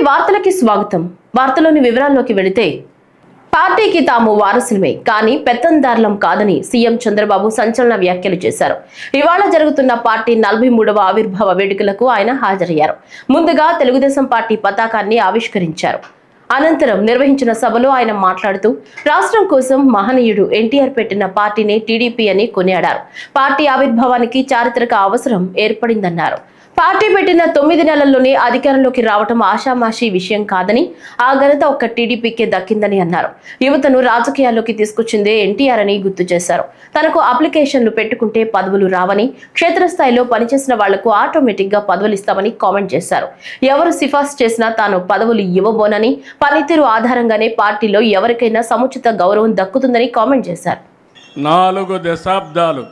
వార్తలకి స్వాగతం. వార్తలోని వివరాల్లోకి వెళితే పార్టీకి తాము వారసులమే కానీ పెత్తందారులం కాదని సీఎం చంద్రబాబు సంచలన వ్యాఖ్యలు చేశారు. ఇవాళ జరుగుతున్న పార్టీ 43వ ఆవిర్భావ వేడుకలకు ఆయన హాజరయ్యారు. ముందుగా తెలుగుదేశం పార్టీ పతాకాన్ని ఆవిష్కరించారు. అనంతరం నిర్వహించిన సభలో ఆయన మాట్లాడుతూ రాష్ట్రం కోసం మహనీయుడు ఎన్టీఆర్ పెట్టిన పార్టీని టీడీపీ అని కొనియాడారు. పార్టీ ఆవిర్భావానికి చారిత్రక అవసరం ఏర్పడిందన్నారు. పార్టీ పెట్టిన 9 నెలల్లోనే అధికారంలోకి రావటం ఆషామాషీ విషయం కాదని, ఆ ఘనత ఒక్క టీడీపీకే దక్కిందని అన్నారు. యువతను రాజకీయాల్లోకి తీసుకొచ్చిందే ఎన్టీఆర్ అని గుర్తు చేశారు. తనకు అప్లికేషన్లు పెట్టుకుంటే పదవులు రావని, క్షేత్రస్థాయిలో పనిచేసిన వాళ్లకు ఆటోమేటిక్ గా పదవులు ఇస్తామని కామెంట్ చేశారు. ఎవరు సిఫార్సు చేసినా తాను పదవులు ఇవ్వబోనని, పనితీరు ఆధారంగానే పార్టీలో ఎవరికైనా సముచిత గౌరవం దక్కుతుందని కామెంట్ చేశారు. 4 దశాబ్దాలు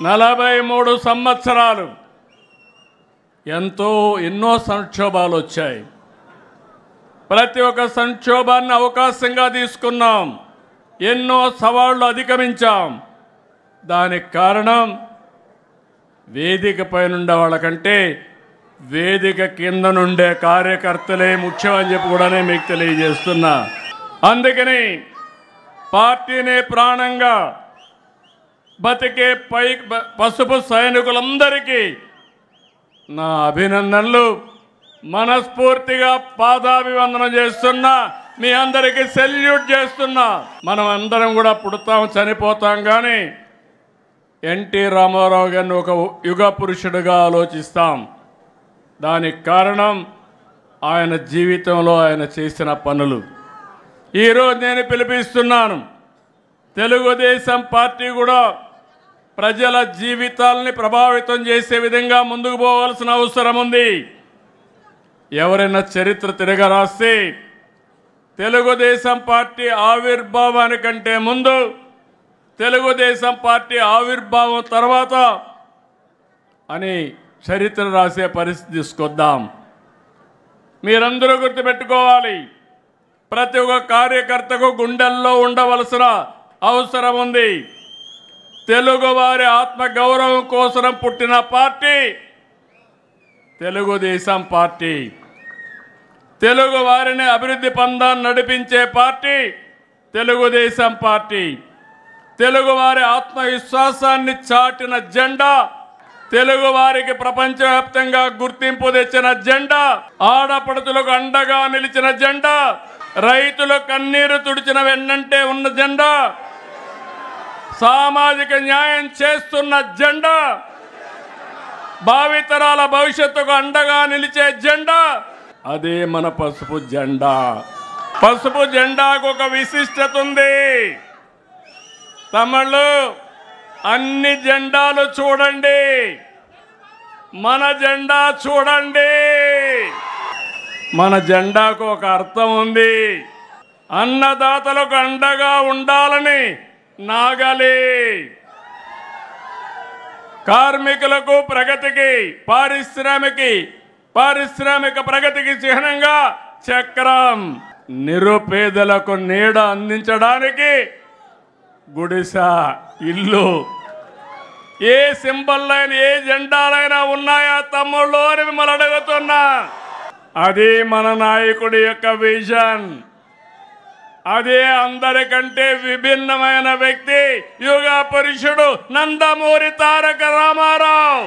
43 సంవత్సరాలు ఎన్నో సంక్షోభాలు వచ్చాయి. ప్రతి ఒక్క సంక్షోభాన్ని అవకాశంగా తీసుకున్నాం. ఎన్నో సవాళ్లు అధిగమించాం. దానికి కారణం వేదిక పైన ఉండే వాళ్ళకంటే వేదిక కింద నుండే కార్యకర్తలే ముఖ్యమని చెప్పి కూడా మీకు తెలియజేస్తున్నా. అందుకని పార్టీని ప్రాణంగా బతికే పసుపు సైనికులందరికీ నా అభినందనలు. మనస్ఫూర్తిగా పాదాభివందనం చేస్తున్నా. మీ అందరికీ సెల్యూట్ చేస్తున్నా. మనం అందరం కూడా పుడతాం, చనిపోతాం, కానీ ఎన్టీ రామారావు గారిని ఒక యుగ పురుషుడిగా ఆలోచిస్తాం. దానికి కారణం ఆయన జీవితంలో ఆయన చేసిన పనులు. ఈరోజు నేను పిలిపిస్తున్నాను. తెలుగుదేశం పార్టీ కూడా ప్రజల జీవితాలని ప్రభావితం చేసే విధంగా ముందుకు పోవాల్సిన అవసరం ఉంది. ఎవరైనా చరిత్ర తిరగరాస్తే తెలుగుదేశం పార్టీ ఆవిర్భావానికంటే ముందు, తెలుగుదేశం పార్టీ ఆవిర్భావం తర్వాత అని చరిత్ర రాసే పరిస్థితి తీసుకొద్దాం. మీరందరూ గుర్తుపెట్టుకోవాలి, ప్రతి ఒక్క కార్యకర్తకు గుండెల్లో ఉండవలసిన అవసరం ఉంది. తెలుగువారి ఆత్మగౌరవం కోసం పుట్టిన పార్టీ తెలుగుదేశం పార్టీ. తెలుగు వారిని అభివృద్ధి పందాన్ని నడిపించే పార్టీ తెలుగుదేశం పార్టీ. తెలుగువారి ఆత్మవిశ్వాసాన్ని చాటిన జెండా, తెలుగు వారికి ప్రపంచవ్యాప్తంగా గుర్తింపు తెచ్చిన జెండా, ఆడపడుతులకు అండగా నిలిచిన జెండా, రైతుల కన్నీరు తుడిచిన వెన్నంటే ఉన్న జెండా, సామాజిక న్యాయం చేస్తున్న జెండా, భావితరాల భవిష్యత్తుకు అండగా నిలిచే జెండా, అదే మన పసుపు జెండా. పసుపు జెండాకు ఒక విశిష్టత ఉంది. తమిళు అన్ని జెండాలు చూడండి, మన జెండా చూడండి. మన జెండాకు ఒక అర్థం ఉంది. అన్నదాతలకు అండగా ఉండాలని నాగలి, కార్మికులకు ప్రగతికి, పారిశ్రామిక ప్రగతికి చిహ్నంగా చక్రం, నిరుపేదలకు నీడ అందించడానికి గుడిస, ఇల్లు. ఏ సింబల్లైనా ఏ జెండాలైనా ఉన్నాయా తమ్ముళ్ళు అని మిమ్మల్ని అడుగుతున్నా. అది మన నాయకుడి యొక్క విజన్. అదే అందరికంటే విభిన్నమైన వ్యక్తి యుగ పురుషుడు నందమూరి తారక రామారావు.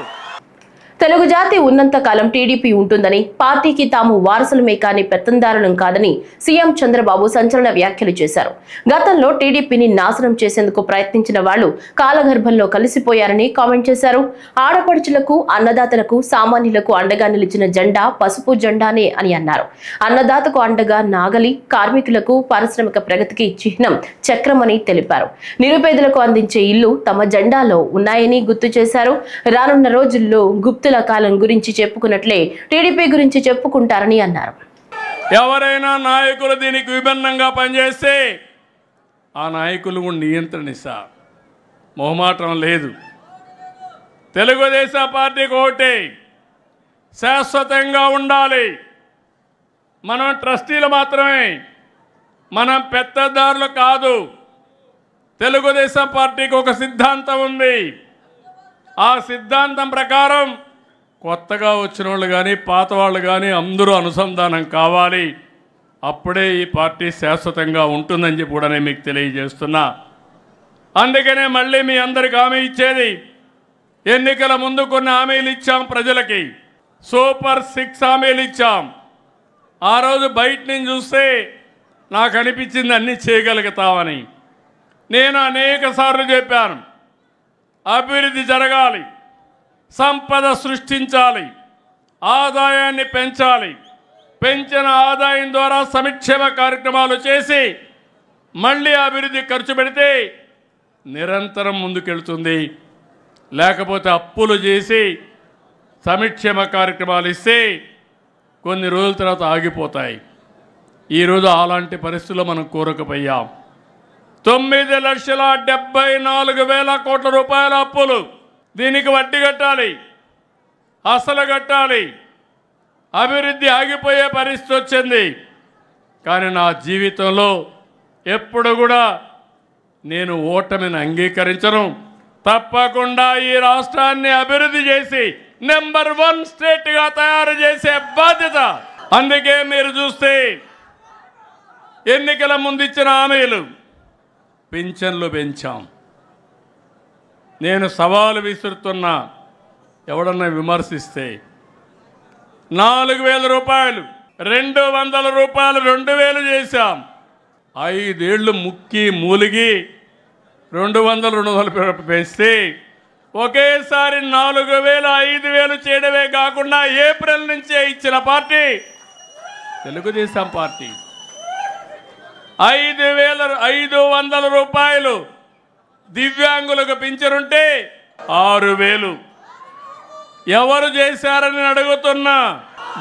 తెలుగు జాతి ఉన్నంత కాలం టీడీపీ ఉంటుందని, పార్టీకి తాము వారసులమే కానీ పెత్తందారులం కాదని సీఎం చంద్రబాబు సంచలన వ్యాఖ్యలు చేశారు. గతంలో టీడీపీని నాశనం చేసేందుకు ప్రయత్నించిన వాళ్లు కాలగర్భంలో కలిసిపోయారని కామెంట్ చేశారు. ఆడపడుచులకు, అన్నదాతలకు, సామాన్యులకు అండగా నిలిచిన జెండా పసుపు జెండానే అని అన్నారు. అన్నదాతకు అండగా నాగలి, కార్మికులకు, పారిశ్రామిక ప్రగతికి చిహ్నం చక్రం అని తెలిపారు. నిరుపేదలకు అందించే ఇల్లు తమ జెండాలో ఉన్నాయని గుర్తు చేశారు. రానున్న రోజుల్లో గుప్తుల కాలం గురించి చెప్పుకున్నట్లే టీడీపీ గురించి చెప్పుకుంటారని అన్నారు. ఎవరైనా నాయకులు దీనికి విభిన్నంగా పనిచేస్తే ఆ నాయకులు నియంత్రణిస్తా, మొహమాటం లేదు. తెలుగుదేశం పార్టీకి ఒకటే, శాశ్వతంగా ఉండాలి. మనం ట్రస్టీలు మాత్రమే, మనం పెత్తదారులు కాదు. తెలుగుదేశం పార్టీకి ఒక సిద్ధాంతం ఉంది. ఆ సిద్ధాంతం ప్రకారం కొత్తగా వచ్చిన వాళ్ళు కానీ పాత వాళ్ళు కానీ అందరూ అనుసంధానం కావాలి. అప్పుడే ఈ పార్టీ శాశ్వతంగా ఉంటుందని చెప్పి కూడా నేను మీకు తెలియజేస్తున్నా. అందుకనే మళ్ళీ మీ అందరికి హామీ ఇచ్చేది, ఎన్నికల ముందు కొన్ని హామీలు ఇచ్చాం ప్రజలకి. సూపర్ 6 హామీలు ఇచ్చాం. ఆ రోజు బయట నుంచి చూస్తే నాకు అనిపించింది అన్నీ చేయగలుగుతామని. నేను అనేక సార్లు చెప్పాను, అభివృద్ధి జరగాలి, సంపద సృష్టించాలి, ఆదాయాన్ని పెంచాలి, పెంచిన ఆదాయం ద్వారా సంక్షేమ కార్యక్రమాలు చేసి మళ్ళీ అభివృద్ధి ఖర్చు పెడితే నిరంతరం ముందుకెళ్తుంది. లేకపోతే అప్పులు చేసి సంక్షేమ కార్యక్రమాలు ఇస్తే కొన్ని రోజుల తర్వాత ఆగిపోతాయి. ఈరోజు అలాంటి పరిస్థితుల్లో మనం కూరకపోయాం. 9,74,000 కోట్ల రూపాయల అప్పులు. దీనికి వడ్డీ కట్టాలి, అసలు కట్టాలి. అభివృద్ధి ఆగిపోయే పరిస్థితి వచ్చింది. కానీ నా జీవితంలో ఎప్పుడు కూడా నేను ఓటమిని అంగీకరించను. తప్పకుండా ఈ రాష్ట్రాన్ని అభివృద్ధి చేసి నెంబర్ 1 స్టేట్గా తయారు చేసే బాధ్యత. అందుకే మీరు చూస్తే ఎన్నికల ముందు ఇచ్చిన హామీలు, పింఛన్లు పెంచాం. నేను సవాలు విసురుతున్నా, ఎవడన్నా విమర్శిస్తే 4,000 రూపాయలు 200 రూపాయలు 2,000 చేశాం. 5 ఏళ్ళు ముక్కి మూలిగి 200 పెంచితే ఒకేసారి 4,000 5,000 చేయడమే కాకుండా ఏప్రిల్ నుంచే ఇచ్చిన పార్టీ తెలుగుదేశం పార్టీ. 5,500 రూపాయలు దివ్యాంగులకు పింఛనుంటే 6,000 ఎవరు చేశారని అడుగుతున్నా.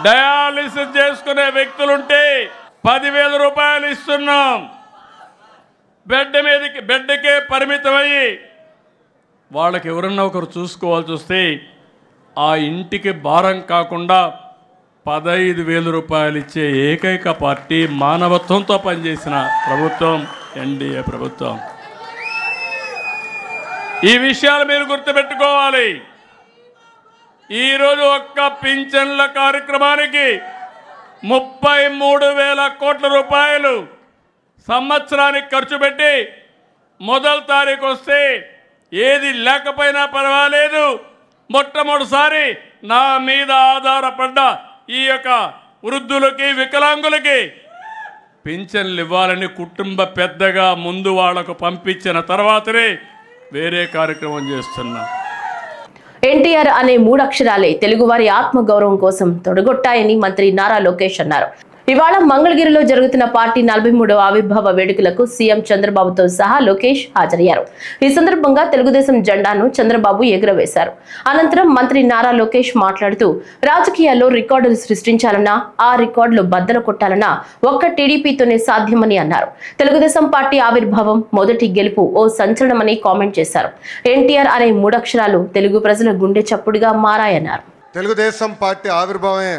డయాలిసిస్ చేసుకునే వ్యక్తులుంటే 10,000 రూపాయలు ఇస్తున్నాం. బెడ్కే పరిమితమయ్యి వాళ్ళకి ఎవరన్నా ఒకరు చూసుకోవాల్సి వస్తే ఆ ఇంటికి భారం కాకుండా 15,000 రూపాయలు ఇచ్చే ఏకైక పార్టీ మానవత్వంతో పనిచేసిన ప్రభుత్వం ఎన్డీఏ ప్రభుత్వం. ఈ విషయాలు మీరు గుర్తుపెట్టుకోవాలి. ఈరోజు ఒక్క పింఛన్ల కార్యక్రమానికి 33,000 కోట్ల రూపాయలు సంవత్సరానికి ఖర్చు పెట్టి మొదటి తారీఖు వస్తే ఏది లేకపోయినా పర్వాలేదు, మొట్టమొదటిసారి నా మీద ఆధారపడ్డ ఈ యొక్క వృద్ధులకి వికలాంగులకి పింఛన్లు ఇవ్వాలని కుటుంబ పెద్దగా ముందు వాళ్లకు పంపించిన తర్వాతనే వేరే కార్యక్రమం చేస్తున్నా. ఎన్టీఆర్ అనే 3 అక్షరాలే తెలుగువారి ఆత్మగౌరవం కోసం తొడగొట్టాయని మంత్రి నారా లోకేష్ అన్నారు. ఇవాళ మంగళగిరిలో జరుగుతున్న పార్టీ 43వ ఆవిర్భావ వేడుకలకు సీఎం చంద్రబాబుతో సహా లోకేష్ హాజరయ్యారు. ఈ సందర్భంగా తెలుగుదేశం జెండాను చంద్రబాబు ఎగురవేశారు. అనంతరం మంత్రి నారా లోకేష్ మాట్లాడుతూ, రాజకీయాల్లో రికార్డులు సృష్టించాలన్నా, ఆ రికార్డులు బద్దలు కొట్టాలన్నా ఒక్క టీడీపీతోనే సాధ్యమని అన్నారు. తెలుగుదేశం పార్టీ ఆవిర్భావం మొదటి గెలుపు ఓ సంచలనమని కామెంట్ చేశారు. ఎన్టీఆర్ అనే 3 అక్షరాలు తెలుగు ప్రజల గుండె చప్పుడుగా మారాయన్నారు. తెలుగుదేశం పార్టీ ఆవిర్భావమే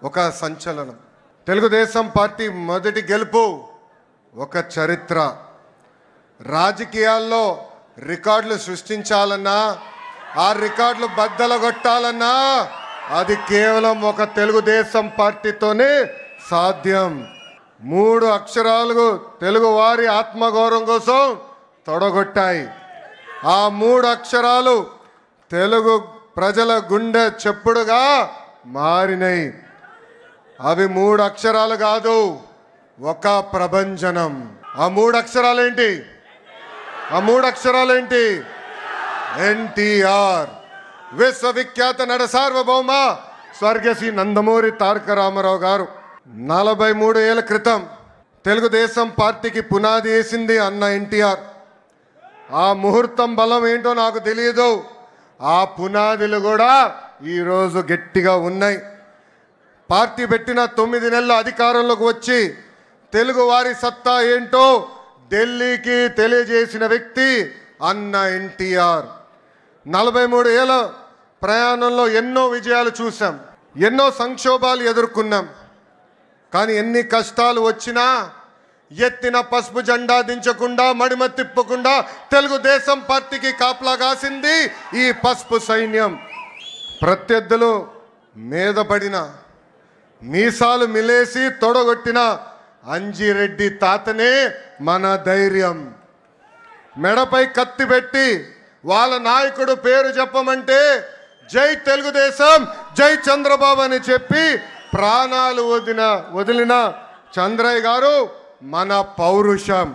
ఒక సంచలనం. తెలుగుదేశం పార్టీ మొదటి గెలుపు ఒక చరిత్ర. రాజకీయాల్లో రికార్డులు సృష్టించాలన్నా, ఆ రికార్డులు బద్దలగొట్టాలన్నా అది కేవలం ఒక తెలుగుదేశం పార్టీతోనే సాధ్యం. 3 అక్షరాలు తెలుగు వారి ఆత్మగౌరవం కోసం తొడగొట్టాయి. ఆ 3 అక్షరాలు తెలుగు ప్రజల గుండె చెప్పుడుగా మారినాయి. అవి 3 అక్షరాలు కాదు, ఒక ప్రభంజనం. ఆ 3 అక్షరాలేంటి? ఆ 3 అక్షరాలేంటి? ఎన్టీఆర్. విశ్వవిఖ్యాత నట సార్వభౌమ స్వర్గశ్రీ నందమూరి తారక రామారావు గారు 43 ఏళ్ల క్రితం తెలుగుదేశం పార్టీకి పునాది వేసింది అన్న ఎన్టీఆర్. ఆ ముహూర్తం బలం ఏంటో నాకు తెలియదు. ఆ పునాదులు కూడా ఈరోజు గట్టిగా ఉన్నాయి. పార్టీ పెట్టిన 9 నెలల అధికారంలోకి వచ్చి తెలుగు వారి సత్తా ఏంటో ఢిల్లీకి తెలియజేసిన వ్యక్తి అన్న ఎన్టీఆర్. 43 ఏళ్ల ప్రయాణంలో ఎన్నో విజయాలు చూసాం, ఎన్నో సంక్షోభాలు ఎదుర్కొన్నాం. కానీ ఎన్ని కష్టాలు వచ్చినా ఎత్తిన పసుపు జెండా దించకుండా, మడిమ తిప్పకుండా తెలుగుదేశం పార్టీకి కాపలా కాసింది ఈ పసుపు సైన్యం. ప్రత్యర్థులు మీద పడిన, మీసాలు మిలేసి తొడగొట్టిన అంజిరెడ్డి తాతనే మన ధైర్యం. మెడపై కత్తి పెట్టి వాళ్ళ నాయకుడు పేరు చెప్పమంటే జై తెలుగుదేశం, జై చంద్రబాబు అని చెప్పి ప్రాణాలు వదిలిన చంద్రయ్య గారు మన పౌరుషం.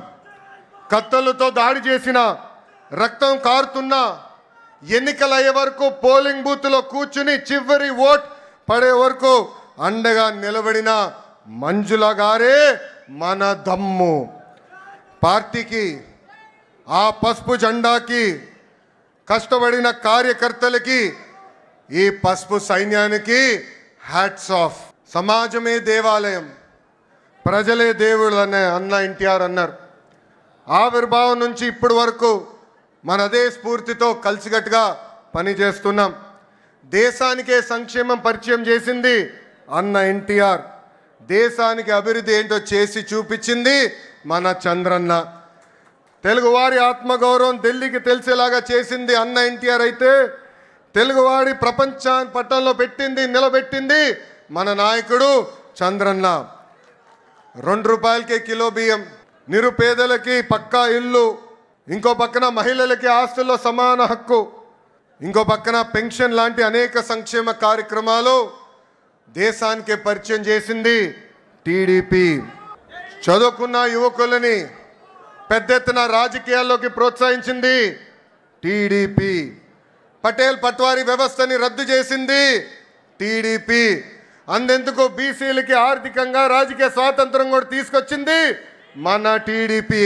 కత్తులతో దాడి చేసిన, రక్తం కారుతున్న, ఎన్నికలయ్యే వరకు పోలింగ్ బూత్లో కూర్చుని చివరి ఓట్ పడే వరకు అండగా నిలబడిన మంజుల గారే మన దమ్ము. పార్టీకి, ఆ పసుపు జెండాకి కష్టపడిన కార్యకర్తలకి, ఈ పసుపు సైన్యానికి హ్యాట్స్ ఆఫ్. సమాజమే దేవాలయం, ప్రజలే దేవుళ్ళు అనే అన్న ఎన్టీఆర్ అన్నారు. ఆవిర్భావం నుంచి ఇప్పటి వరకు మన అదే స్ఫూర్తితో కలిసికట్టుగా పనిచేస్తున్నాం. దేశానికే సంక్షేమం పరిచయం చేసింది అన్న ఎన్టీఆర్. దేశానికి అభివృద్ధి ఏంటో చేసి చూపించింది మన చంద్రన్న. తెలుగువారి ఆత్మగౌరవం ఢిల్లీకి తెలిసేలాగా చేసింది అన్న ఎన్టీఆర్ అయితే, తెలుగువాడి ప్రపంచాన్ని పట్టంలో పెట్టింది, నిలబెట్టింది మన నాయకుడు చంద్రన్న. 2 రూపాయలకే కిలో బియ్యం, నిరుపేదలకి పక్కా ఇల్లు, ఇంకో పక్కన మహిళలకి ఆస్తుల్లో సమాన హక్కు, ఇంకో పక్కన పెన్షన్ లాంటి అనేక సంక్షేమ కార్యక్రమాలు దేశానికి పరిచయం చేసింది టీడీపీ. చదువుకున్న యువకులని పెద్ద ఎత్తున రాజకీయాల్లోకి ప్రోత్సహించింది టీడీపీ. పటేల్ పట్వారీ వ్యవస్థని రద్దు చేసింది టీడీపీ. అందెందుకు బీసీలకి ఆర్థికంగా రాజకీయ స్వాతంత్రం కూడా తీసుకొచ్చింది మన టీడీపీ.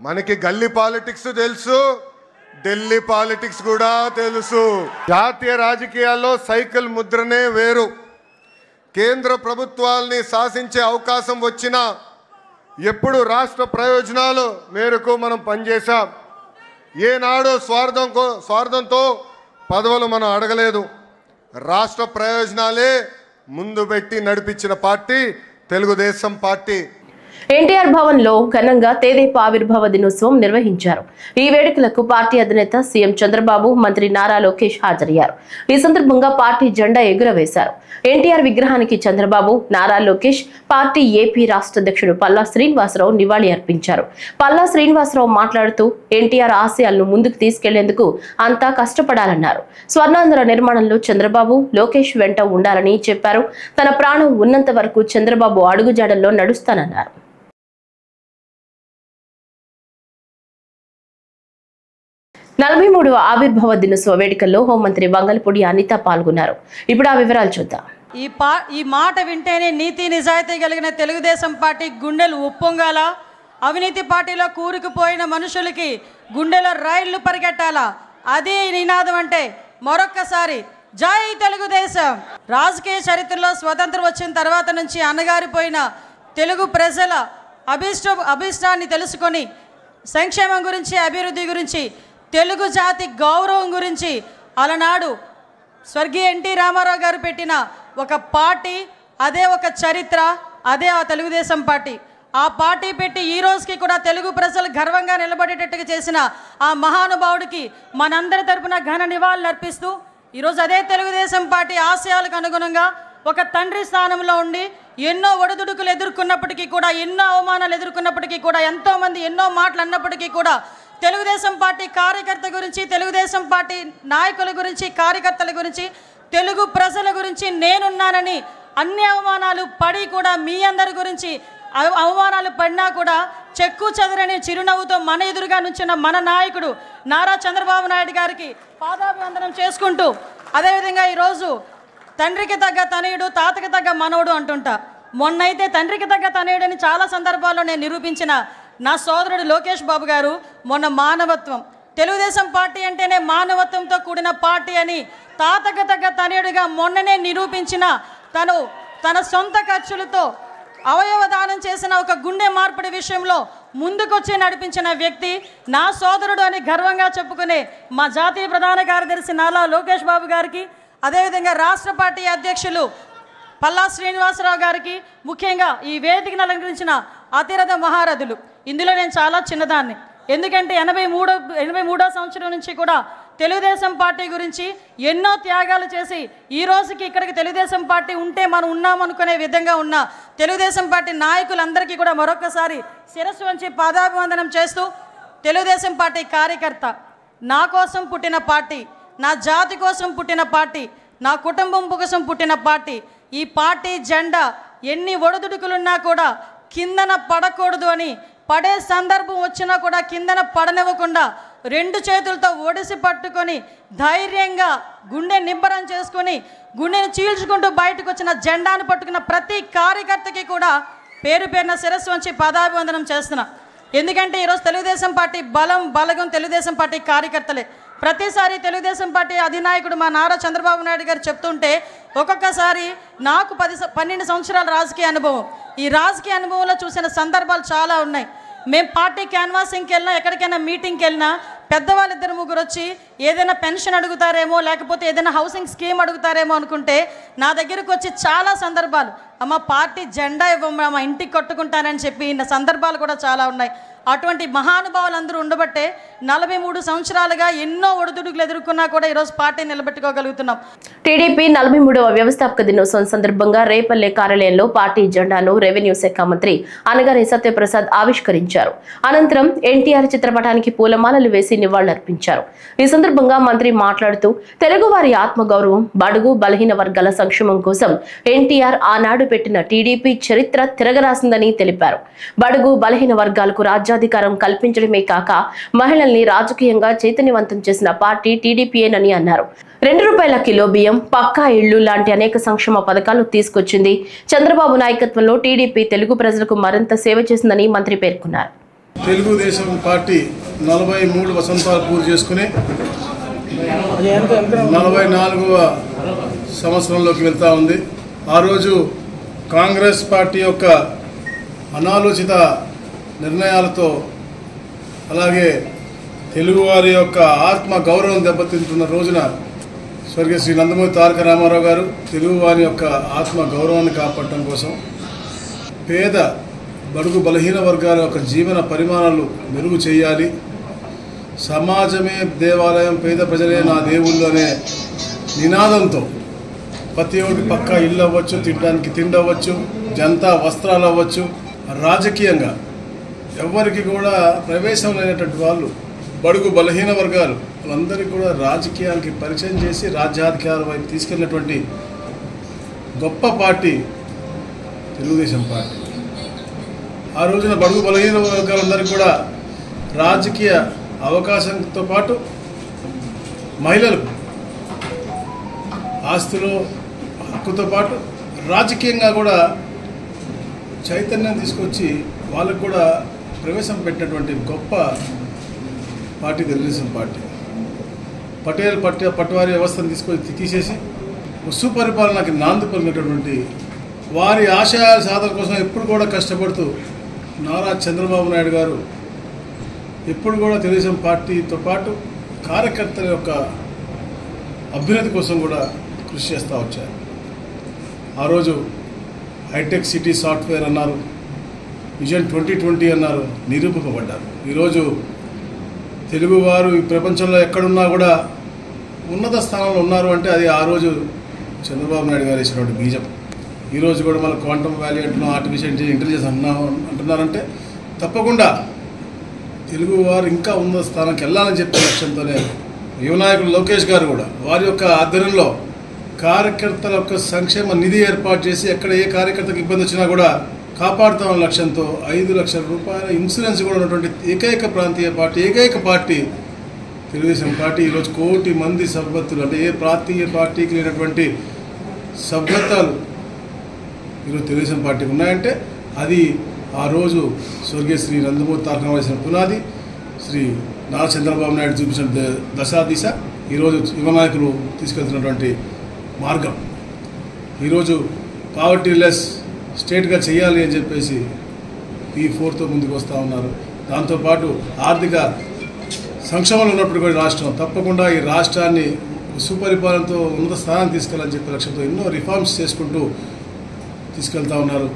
మనకి గల్లీ పాలిటిక్స్ తెలుసు, ఢిల్లీ పాలిటిక్స్ కూడా తెలుసు. జాతీయ రాజకీయాల్లో సైకిల్ ముద్రనే వేరు. కేంద్ర ప్రభుత్వాల్ని శాసించే అవకాశం వచ్చినా ఎప్పుడు రాష్ట్ర ప్రయోజనాలు మేరకు మనం పనిచేశాం. ఏనాడు స్వార్థంతో పదవులు మనం అడగలేదు. రాష్ట్ర ప్రయోజనాలే ముందు పెట్టి నడిపించిన పార్టీ తెలుగుదేశం పార్టీ. ఎన్టీఆర్ భవన్ లో ఘనంగా తెదేపా ఆవిర్భావ దినోత్సవం నిర్వహించారు. ఈ వేడుకలకు పార్టీ అధినేత సీఎం చంద్రబాబు, మంత్రి నారా లోకేష్ హాజరయ్యారు. ఈ సందర్భంగా పార్టీ జెండా ఎగురవేశారు. ఎన్టీఆర్ విగ్రహానికి చంద్రబాబు, నారా లోకేష్, పార్టీ ఏపీ రాష్ట్ర అధ్యక్షుడు పల్లా శ్రీనివాసరావు నివాళి అర్పించారు. పల్లా శ్రీనివాసరావు మాట్లాడుతూ ఎన్టీఆర్ ఆశయాలను ముందుకు తీసుకెళ్లేందుకు అంతా కష్టపడాలన్నారు. స్వర్ణాంధ్ర నిర్మాణంలో చంద్రబాబు, లోకేష్ వెంట ఉండాలని చెప్పారు. తన ప్రాణం ఉన్నంత వరకు చంద్రబాబు అడుగుజాడల్లో నడుస్తానన్నారు. 43వ ఆవిర్భావ దినోత్సవ వేడుకల్లో హోంమంత్రి వంగలపూడి అనిత పాల్గొన్నారు. ఇప్పుడు ఆ వివరాలు చూద్దాం. ఈ మాట వింటేనే నీతి నిజాయితీ కలిగిన తెలుగుదేశం పార్టీ గుండెలు ఉప్పొంగాల. అవినీతి పార్టీలో కూరుకుపోయిన మనుషులకి గుండెలో రైళ్లు పరిగెట్టాలా. అది నినాదం అంటే మరొక్కసారి జై తెలుగుదేశం. రాజకీయ చరిత్రలో స్వతంత్రం వచ్చిన తర్వాత నుంచి అణగారిపోయిన తెలుగు ప్రజల అభిష్టాన్ని తెలుసుకొని సంక్షేమం గురించి, అభివృద్ధి గురించి, తెలుగు జాతి గౌరవం గురించి అలనాడు స్వర్గీయ ఎన్టీ రామారావు గారు పెట్టిన ఒక పార్టీ, అదే ఒక చరిత్ర, అదే ఆ తెలుగుదేశం పార్టీ. ఆ పార్టీ పెట్టి ఈ రోజుకి కూడా తెలుగు ప్రజలు గర్వంగా నిలబడేటట్టుగా చేసిన ఆ మహానుభావుడికి మనందరి తరపున ఘన నివాళులు అర్పిస్తూ ఈరోజు అదే తెలుగుదేశం పార్టీ ఆశయాలకు అనుగుణంగా ఒక తండ్రి స్థానంలో ఉండి ఎన్నో ఒడిదుడుకులు ఎదుర్కొన్నప్పటికీ కూడా, ఎన్నో అవమానాలు ఎదుర్కొన్నప్పటికీ కూడా, ఎంతోమంది ఎన్నో మాటలు అన్నప్పటికీ కూడా తెలుగుదేశం పార్టీ కార్యకర్త గురించి, తెలుగుదేశం పార్టీ నాయకుల గురించి, కార్యకర్తల గురించి, తెలుగు ప్రజల గురించి నేనున్నానని అన్ని అవమానాలు పడి కూడా మీ అందరి గురించి అవమానాలు పడినా కూడా చెక్కు చెదరని చిరునవ్వుతో మన ఎదురుగా నుంచిన మన నాయకుడు నారా చంద్రబాబు నాయుడు గారికి పాదాభివందనం చేసుకుంటూ, అదేవిధంగా ఈరోజు తండ్రికి తగ్గ తనయుడు, తాతకి తగ్గ మనవడు అంటుంటా. మొన్నైతే తండ్రికి తగ్గ తనయుడని చాలా సందర్భాల్లో నేను నిరూపించిన నా సోదరుడు లోకేష్ బాబు గారు మొన్న మానవత్వం, తెలుగుదేశం పార్టీ అంటేనే మానవత్వంతో కూడిన పార్టీ అని తాతకు తగ్గ తనయుడిగా మొన్ననే నిరూపించిన తన సొంత ఖర్చులతో అవయవ దానం చేసిన ఒక గుండె మార్పిడి విషయంలో ముందుకొచ్చి నడిపించిన వ్యక్తి నా సోదరుడు అని గర్వంగా చెప్పుకునే మా జాతీయ ప్రధాన కార్యదర్శి నారా లోకేష్ బాబు గారికి, అదేవిధంగా రాష్ట్ర పార్టీ అధ్యక్షులు పల్లా శ్రీనివాసరావు గారికి, ముఖ్యంగా ఈ వేదికను అలంకరించిన అతిరథ మహారథులు. ఇందులో నేను చాలా చిన్నదాన్ని. ఎందుకంటే 83వ సంవత్సరం నుంచి కూడా తెలుగుదేశం పార్టీ గురించి ఎన్నో త్యాగాలు చేసి ఈ రోజుకి ఇక్కడికి తెలుగుదేశం పార్టీ ఉంటే మనం ఉన్నామనుకునే విధంగా ఉన్న తెలుగుదేశం పార్టీ నాయకులందరికీ కూడా మరొకసారి శిరస్సు వంచి పాదాభివందనం చేస్తూ, తెలుగుదేశం పార్టీ కార్యకర్త, నా కోసం పుట్టిన పార్టీ, నా జాతి కోసం పుట్టిన పార్టీ, నా కుటుంబం కోసం పుట్టిన పార్టీ, ఈ పార్టీ జెండా ఎన్ని ఒడిదుడుకులున్నా కూడా కిందన పడకూడదు అని, పడే సందర్భం వచ్చినా కూడా కిందన పడనివ్వకుండా 2 చేతులతో ఒడిసి పట్టుకొని ధైర్యంగా గుండె నిబ్బరం చేసుకొని గుండెను చీల్చుకుంటూ బయటకు వచ్చిన జెండాను పట్టుకున్న ప్రతి కార్యకర్తకి కూడా పేరు పేరున శిరస్సు వంచి పాదాభివందనం చేస్తున్నా. ఎందుకంటే ఈరోజు తెలుగుదేశం పార్టీ బలగం తెలుగుదేశం పార్టీ కార్యకర్తలే. ప్రతిసారి తెలుగుదేశం పార్టీ అధినాయకుడు మా నారా చంద్రబాబు నాయుడు గారు చెప్తుంటే ఒక్కొక్కసారి నాకు 12 సంవత్సరాల రాజకీయ అనుభవం, ఈ రాజకీయ అనుభవంలో చూసిన సందర్భాలు చాలా ఉన్నాయి. మేము పార్టీ క్యాన్వాసింగ్కి వెళ్ళినా, ఎక్కడికైనా మీటింగ్కి వెళ్ళినా పెద్దవాళ్ళు 2-3 వచ్చి ఏదైనా పెన్షన్ అడుగుతారేమో, లేకపోతే ఏదైనా హౌసింగ్ స్కీమ్ అడుగుతారేమో అనుకుంటే నా దగ్గరకు వచ్చి చాలా సందర్భాలు, అమ్మ పార్టీ జెండా ఇవ్వమ్మా, మా ఇంటికి కట్టుకుంటానని చెప్పి సందర్భాలు కూడా చాలా ఉన్నాయి. అటువంటి మహానుభావులందరూ ఉండబట్టే 43 సంవత్సరాలుగా ఎన్నో ఒడిదుడుకులు ఎదుర్కొన్నా కూడా ఈరోజు పార్టీ నిలబెట్టుకోగలుగుతున్నాం. టీడీపీ 43వ వ్యవస్థాపక దినోత్సవం సందర్భంగా రేపల్లె కార్యాలయంలో పార్టీ జెండాను రెవెన్యూ శాఖ మంత్రి అనగారి సత్యప్రసాద్ ఆవిష్కరించారు. అనంతరం ఎన్టీఆర్ చిత్రపటానికి పూలమాలలు వేసి నివాళులర్పించారు. ఈ సందర్భంగా మంత్రి మాట్లాడుతూ, తెలుగువారి ఆత్మగౌరవం, బడుగు బలహీన వర్గాల సంక్షేమం కోసం ఎన్టీఆర్ ఆనాడు పెట్టిన టీడీపీ చరిత్ర తిరగరాసిందని తెలిపారు. బడుగు బలహీన వర్గాలకు రాజ్యాధికారం కల్పించడమే కాక మహిళల్ని రాజకీయంగా చైతన్యవంతం చేసిన పార్టీ టీడీపీయేనని అన్నారు. 2 రూపాయల కిలో బియ్యం, పక్కా ఇళ్లు లాంటి అనేక సంక్షేమ పథకాలు తీసుకొచ్చింది. చంద్రబాబు నాయకత్వంలో టీడీపీ తెలుగు ప్రజలకు మరింత సేవ చేసిందని మంత్రి పేర్కొన్నారు. తెలుగుదేశం పార్టీ 43 వసంతాలు పూర్తి చేసుకుని 44వ సంవత్సరంలోకి వెళ్తా ఉంది. ఆ రోజు కాంగ్రెస్ పార్టీ యొక్క అనాలోచిత నిర్ణయాలతో, అలాగే తెలుగువారి యొక్క ఆత్మ గౌరవం దెబ్బతింటున్న రోజున స్వర్గీయ శ్రీ నందమూరి తారక రామారావు గారు తెలుగువారి యొక్క ఆత్మ గౌరవాన్ని కాపాడటం కోసం పేద బడుగు బలహీన వర్గాల యొక్క జీవన పరిమాణాలు మెరుగు చేయాలి, సమాజమే దేవాలయం, పేద ప్రజలే నా దేవుళ్ళు అనే నినాదంతో ప్రతి ఒక్కటి పక్కా ఇల్లు అవ్వచ్చు, తినడానికి తిండి అవ్వచ్చు, జనతా వస్త్రాలు అవ్వచ్చు, రాజకీయంగా ఎవరికి కూడా ప్రవేశం లేనటువంటి వాళ్ళు బడుగు బలహీన వర్గాలు వాళ్ళందరికీ కూడా రాజకీయాలకి పరిచయం చేసి రాజ్యాధికారం వైపు తీసుకెళ్ళినటువంటి గొప్ప పార్టీ తెలుగుదేశం పార్టీ. ఆ రోజున బడుగు బలహీన వర్గాలందరికీ కూడా రాజకీయ అవకాశంతో పాటు మహిళలకు ఆస్తులు హక్కుతో పాటు రాజకీయంగా కూడా చైతన్యం తీసుకొచ్చి వాళ్ళకు కూడా ప్రవేశం పెట్టినటువంటి గొప్ప పార్టీ తెలుగుదేశం పార్టీ. పట్టువారి వ్యవస్థను తీసుకొచ్చి తీసేసి సుపరిపాలనకి నాంది పలికినటువంటి వారి ఆశయాల సాధన కోసం ఎప్పుడు కూడా కష్టపడుతూ నారా చంద్రబాబు నాయుడు గారు ఎప్పుడు కూడా తెలుగుదేశం పార్టీతో పాటు కార్యకర్తల యొక్క అభ్యున్నతి కోసం కూడా కృషి చేస్తూ వచ్చారు. ఆ రోజు హైటెక్ సిటీ సాఫ్ట్వేర్ అన్నారు, విజన్ 2020 అన్నారు, నిరూపింపబడ్డారు. ఈరోజు తెలుగువారు ఈ ప్రపంచంలో ఎక్కడున్నా కూడా ఉన్నత స్థానంలో ఉన్నారు అంటే అది ఆ రోజు చంద్రబాబు నాయుడు గారు వేసినటువంటి బీజం. ఈరోజు కూడా మన క్వాంటమ్ వ్యాలీ అంటున్నాం, ఆర్టిఫిషియల్ ఇంటెలిజెన్స్ అంటున్నారంటే తప్పకుండా తెలుగువారు ఇంకా ఉన్నత స్థానానికి వెళ్ళాలని చెప్పే లక్ష్యంతోనే యువనాయకుడు లోకేష్ గారు కూడా వారి యొక్క ఆధ్వర్యంలో కార్యకర్తల యొక్క సంక్షేమ నిధి ఏర్పాటు చేసి ఎక్కడ ఏ కార్యకర్తకు ఇబ్బంది వచ్చినా కూడా కాపాడుతామన్న లక్ష్యంతో 5 లక్షల రూపాయల ఇన్సూరెన్స్ కూడా ఉన్నటువంటి ఏకైక ప్రాంతీయ పార్టీ, ఏకైక పార్టీ తెలుగుదేశం పార్టీ. ఈరోజు 1 కోటి మంది సభ్యత్తులు, అంటే ఏ ప్రాంతీయ పార్టీకి లేనటువంటి సభ్యత్వాలు ఈరోజు తెలుగుదేశం పార్టీకి ఉన్నాయంటే అది ఆ రోజు స్వర్గీయ శ్రీ నందమూరి తారక రామారావు వేసిన పునాది, శ్రీ నారా చంద్రబాబు నాయుడు చూపించిన దశా దిశ, ఈరోజు యువ నాయకులు తీసుకెళ్తున్నటువంటి మార్గం. ఈరోజు పావర్టీ లెస్ స్టేట్గా చేయాలి అని చెప్పేసి P4తో ముందుకు వస్తూ ఉన్నారు. దాంతోపాటు ఆర్థిక సంక్షేమంలో ఉన్నప్పుడు కూడా రాష్ట్రం తప్పకుండా ఈ రాష్ట్రాన్ని సుపరిపాలనతో ఉన్నత స్థానాన్ని తీసుకెళ్ళాలని చెప్పే లక్ష్యంతో ఎన్నో రిఫార్మ్స్ చేసుకుంటూ తీసుకెళ్తా ఉన్నారు.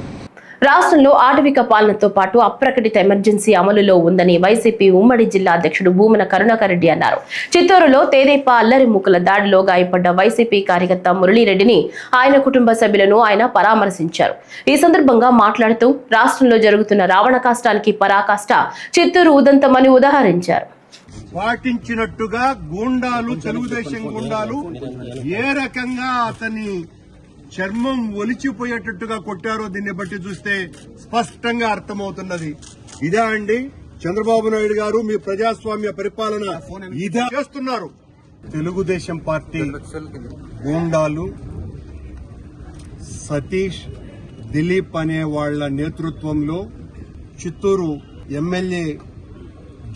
రాష్ట్రంలో ఆటవిక పాలనతో పాటు అప్రకటిత ఎమర్జెన్సీ అమలులో ఉందని వైసీపీ ఉమ్మడి జిల్లా అధ్యక్షుడు భూమన కరుణాకర్ రెడ్డి అన్నారు. చిత్తూరులో తేదేపా అల్లరి మూకల దాడిలో గాయపడ్డ వైసీపీ కార్యకర్త మురళీరెడ్డిని ఆయన కుటుంబ సభ్యులను ఆయన పరామర్శించారు. ఈ సందర్భంగా మాట్లాడుతూ రాష్ట్రంలో జరుగుతున్న రావణ కాష్టానికి పరాకాష్ట చిత్తూరు ఉదంతమని ఉదాహరించారు. పాటించినట్టుగా గూండాలు, తెలుగుదేశం గూండాలు ఏ రకంగా అతని చర్మం ఒలిచిపోయేటట్టుగా కొట్టారో దీన్ని బట్టి చూస్తే స్పష్టంగా అర్థమవుతున్నది. ఇదే అండి చంద్రబాబు నాయుడు గారు మీ ప్రజాస్వామ్య పరిపాలన ఇదే చేస్తున్నారు. తెలుగుదేశం పార్టీ గూండాలు సతీష్, దిలీప్ అనే వాళ్ల నేతృత్వంలో చిత్తూరు ఎమ్మెల్యే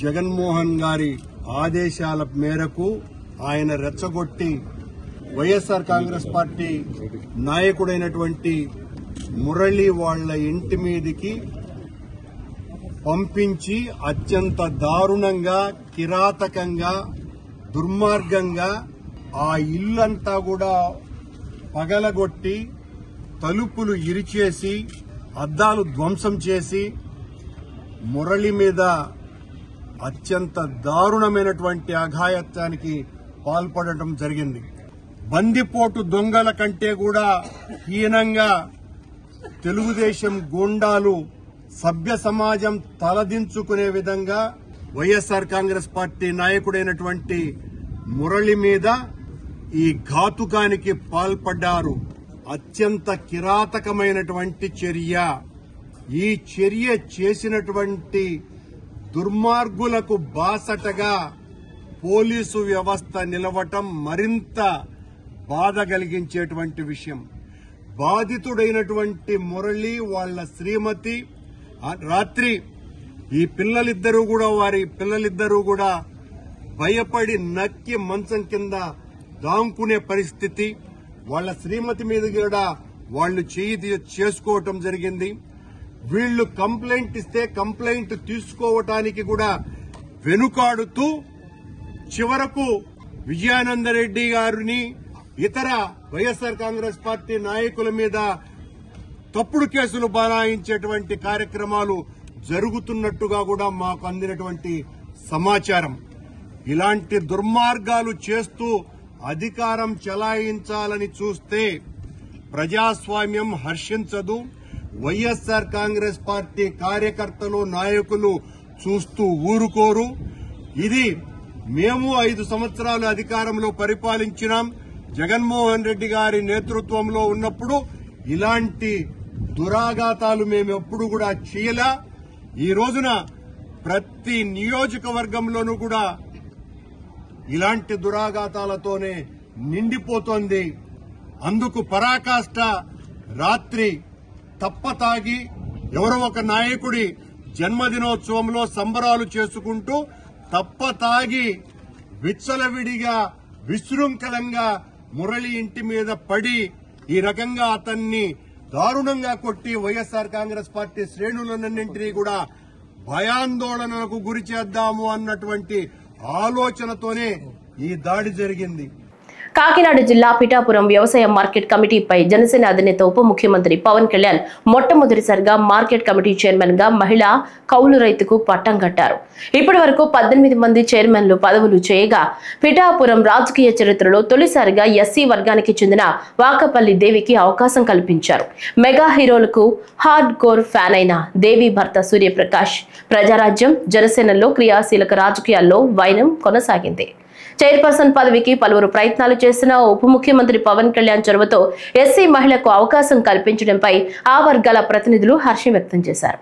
జగన్మోహన్ గారి ఆదేశాల మేరకు ఆయన రెచ్చగొట్టి వైఎస్ఆర్ కాంగ్రెస్ పార్టీ నాయకుడైనటువంటి మురళి వాళ్ల ఇంటి మీదికి పంపించి అత్యంత దారుణంగా, కిరాతకంగా, దుర్మార్గంగా ఆ ఇల్లంతా కూడా పగలగొట్టి తలుపులు ఇరిచేసి అద్దాలు ధ్వంసం చేసి మురళి మీద అత్యంత దారుణమైనటువంటి అఘాయత్వానికి పాల్పడటం జరిగింది. బందిపోటు దొంగల కంటే కూడా హీనంగా తెలుగుదేశం గూండాలు సభ్య సమాజం తలదించుకునే విధంగా వైఎస్ఆర్ కాంగ్రెస్ పార్టీ నాయకుడైనటువంటి మురళి మీద ఈ ఘాతుకానికి పాల్పడ్డారు. అత్యంత కిరాతకమైనటువంటి చర్య. ఈ చర్య చేసినటువంటి దుర్మార్గులకు బాసటగా పోలీసు వ్యవస్థ నిలవటం మరింత బాధ కలిగించేటువంటి విషయం. బాధితుడైనటువంటి మురళి వాళ్ల శ్రీమతి రాత్రి ఈ వారి పిల్లలిద్దరూ కూడా భయపడి నక్కి మంచం కింద దాంకునే పరిస్థితి. వాళ్ల శ్రీమతి మీద కూడా వాళ్లు చేయి చేసుకోవటం జరిగింది. వీళ్లు కంప్లైంట్ ఇస్తే కంప్లైంట్ తీసుకోవటానికి కూడా వెనుకాడుతూ చివరకు విజయానందరెడ్డి గారిని ఇతర వైఎస్ఆర్ కాంగ్రెస్ పార్టీ నాయకుల మీద తప్పుడు కేసులు బనాయించేటువంటి కార్యక్రమాలు జరుగుతున్నట్టుగా కూడా మాకు అందినటువంటి సమాచారం. ఇలాంటి దుర్మార్గాలు చేస్తూ అధికారం చెలాయించాలని చూస్తే ప్రజాస్వామ్యం హర్షించదు. వైఎస్ఆర్ కాంగ్రెస్ పార్టీ కార్యకర్తలు, నాయకులు చూస్తూ ఊరుకోరు. ఇది మేము 5 సంవత్సరాలు అధికారంలో పరిపాలించినాం. జగన్మోహన్ రెడ్డి గారి నేతృత్వంలో ఉన్నప్పుడు ఇలాంటి దురాఘాతాలు మేము ఎప్పుడు కూడా చేయలా. ఈ రోజున ప్రతి నియోజకవర్గంలోనూ కూడా ఇలాంటి దురాఘాతాలతోనే నిండిపోతోంది. అందుకు పరాకాష్ట రాత్రి తప్పతాగి ఎవరో ఒక నాయకుడి జన్మదినోత్సవంలో సంబరాలు చేసుకుంటూ తప్పతాగి విచ్చలవిడిగా విశృంఖలంగా మురళి ఇంటి మీద పడి ఈ రకంగా అతన్ని దారుణంగా కొట్టి వైఎస్ఆర్ కాంగ్రెస్ పార్టీ శ్రేణులన్నింటినీ కూడా భయాందోళనలకు గురి చేద్దాము అన్నటువంటి ఆలోచనతోనే ఈ దాడి జరిగింది. కాకినాడ జిల్లా పిఠాపురం వ్యవసాయ మార్కెట్ కమిటీపై జనసేన అధినేత ఉప ముఖ్యమంత్రి పవన్ కళ్యాణ్ మొట్టమొదటిసారిగా మార్కెట్ కమిటీ చైర్మన్ గా మహిళా కౌలు రైతుకు పట్టం కట్టారు. ఇప్పటి వరకు 18 మంది చైర్మన్లు పదవులు చేయగా పిఠాపురం రాజకీయ చరిత్రలో తొలిసారిగా ఎస్సీ వర్గానికి చెందిన వాకపల్లి దేవికి అవకాశం కల్పించారు. మెగా హీరోలకు హార్డ్ కోర్ ఫ్యాన్ అయిన దేవి భర్త సూర్యప్రకాష్ ప్రజారాజ్యం జనసేనలో క్రియాశీలక రాజకీయాల్లో వైనం కొనసాగింది. చైర్పర్సన్ పదవికి పలువురు ప్రయత్నాలు చేసిన ఉప ముఖ్యమంత్రి పవన్ కళ్యాణ్ చొరవతో ఎస్సీ మహిళకు అవకాశం కల్పించడంపై ఆ వర్గాల ప్రతినిధులు హర్షం వ్యక్తం చేశారు.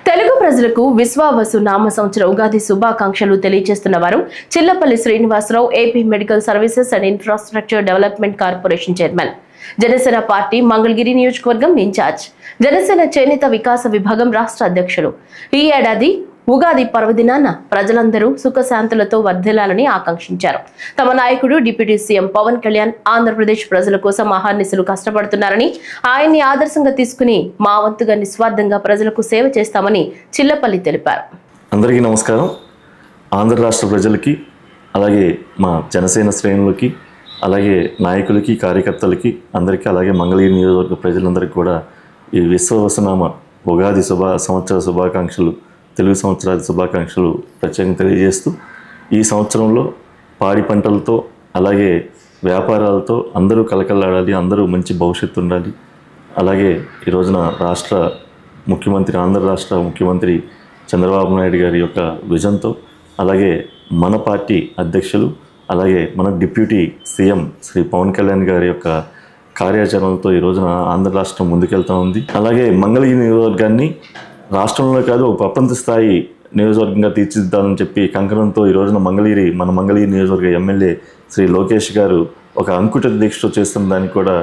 తెలుగు ప్రజలకు విశ్వావసు నామ సంవత్సర ఉగాది శుభాకాంక్షలు తెలియజేస్తున్న వారు Chillapalli Srinivasarao, AP medical services and infrastructure development corporation chairman, Janasena party Mangalagiri నియోజకవర్గం ఇన్ఛార్జ్, జనసేన చేనేత వికాస విభాగం రాష్ట్ర అధ్యక్షులు. ఈ ఏడాది ఉగాది పర్వదినాన ప్రజలందరూ సుఖశాంతులతో వర్ధిల్లాలని ఆకాంక్షించారు. తమ నాయకుడు డిప్యూటీ సీఎం పవన్ కళ్యాణ్ ఆంధ్రప్రదేశ్ ప్రజల కోసం అహర్నిశలు కష్టపడుతున్నారని, ఆయన్ని ఆదర్శంగా తీసుకుని మా వంతుగా నిస్వార్థంగా ప్రజలకు సేవ చేస్తామని చిల్లపల్లి తెలిపారు. అందరికీ నమస్కారం. ఆంధ్ర రాష్ట్ర ప్రజలకి, అలాగే మా జనసేన శ్రేణులకి, అలాగే నాయకులకి, కార్యకర్తలకి అందరికీ, అలాగే మంగళగిరి నియోజకవర్గ ప్రజలందరికీ కూడా ఈ విశ్వవసనామ ఉగాది సంవత్సర శుభాకాంక్షలు, తెలుగు సంవత్సరాది శుభాకాంక్షలు ప్రత్యేకంగా తెలియజేస్తూ, ఈ సంవత్సరంలో పాడి పంటలతో అలాగే వ్యాపారాలతో అందరూ కలకలాడాలి, అందరూ మంచి భవిష్యత్తు ఉండాలి. అలాగే ఈ రోజున ఆంధ్ర రాష్ట్ర ముఖ్యమంత్రి చంద్రబాబు నాయుడు గారి యొక్క విజన్తో, అలాగే మన పార్టీ అధ్యక్షులు, అలాగే మన డిప్యూటీ సీఎం శ్రీ పవన్ కళ్యాణ్ గారి యొక్క కార్యాచరణలతో ఈ రోజున ఆంధ్ర రాష్ట్రం ముందుకెళ్తూ ఉంది. అలాగే మంగళగిరి నియోజకవర్గాన్ని రాష్ట్రంలో కాదు ఒక ప్రపంచ స్థాయి నియోజకవర్గంగా తీర్చిదిద్దాలని చెప్పి కంకణంతో ఈ రోజున మన మంగళగిరి నియోజకవర్గ ఎమ్మెల్యే శ్రీ లోకేష్ గారు ఒక అంకుట దీక్షతో చేస్తున్న దానికి కూడా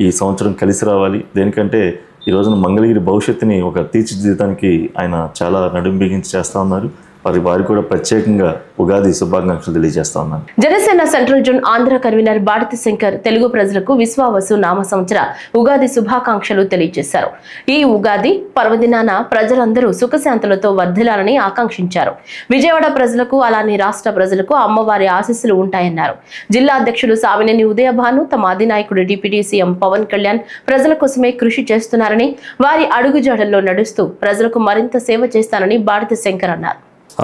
ఈ సంవత్సరం కలిసి రావాలి. దేనికంటే ఈ రోజున మంగళగిరి భవిష్యత్తుని ఒక తీర్చిదిద్దడానికి ఆయన చాలా నడుం బిగించి చేస్తూ ఉన్నారు. వారికి కూడా ప్రత్యేకంగా ఉగాది శుభాకాంక్షలు తెలియజేస్తా ఉన్నాను. Janasena central zone Andhra convener Baditi Shankar Telugu ప్రజలకు విశ్వావసు నామ సంవత్సర ఉగాది శుభాకాంక్షలు తెలియజేశారు. ఈ ఉగాది పర్వదినాన ప్రజలందరూ సుఖశాంతులతో వర్ధిల్లాలని ఆకాంక్షించారు. విజయవాడ ప్రజలకు, అలానే రాష్ట్ర ప్రజలకు అమ్మవారి ఆశీస్సులు ఉంటాయన్నారు. జిల్లా అధ్యక్షులు సావినేని ఉదయభాను తమ అధినాయకుడు డిప్యూటీ సీఎం పవన్ కళ్యాణ్ ప్రజల కోసమే కృషి చేస్తున్నారని, వారి అడుగుజాడల్లో నడుస్తూ ప్రజలకు మరింత సేవ చేస్తానని బాడితి శంకర్ అన్నారు.